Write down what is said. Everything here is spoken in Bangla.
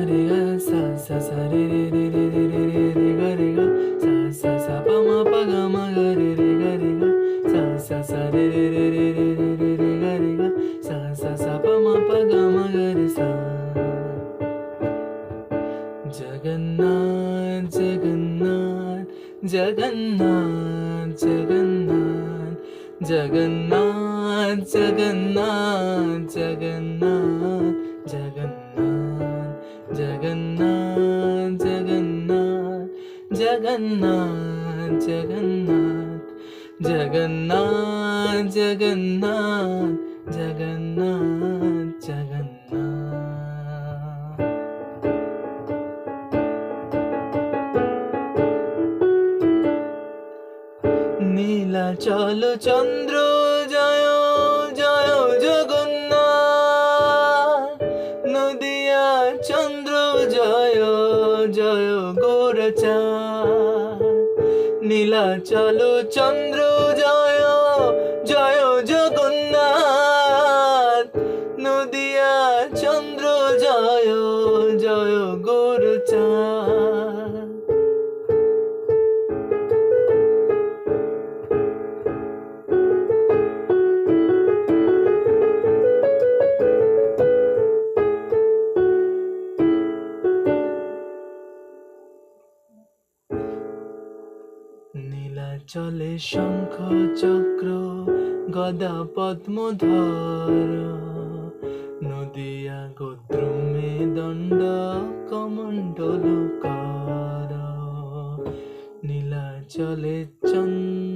রে গা সা সা সা রে রে রে রে রে রে রে রে গা রে গা সা সা সা পা মা পা গা মা গা রে রে গা রে গা সা সা সা রে রে রে রে রে রে রে রে গা রে গা সা সা সা পা মা পা গা মা গা রে সা জগন্নাথ জগন্নাথ জগন্নাথ জগন্নাথ জগন্নাথ জগন্নাথ জগন্নাথ জগন্নাথ জগন্নাথ জগন্নাথ জগন্নাথ জগন্নাথ জগন্নাথ জগন্নাথ জগন্নাথ জগন্নাথ নীলাচল চন্দ্র জয় জয় জগন্নাথ নদিয়া চন্দ্র জয় জয় গোরচাঁদ নীলাচল চন্দ্র জয় জয় জগন্নাথ নদিয়া চন্দ্র জয় জয় গোরচাঁদ নীলাচলে শঙ্খ চক্র গদা পদ্মধর নদিয়া গোদ্রুমে দণ্ড কমণ্ডলুকার নীলাচলে চন্দ্র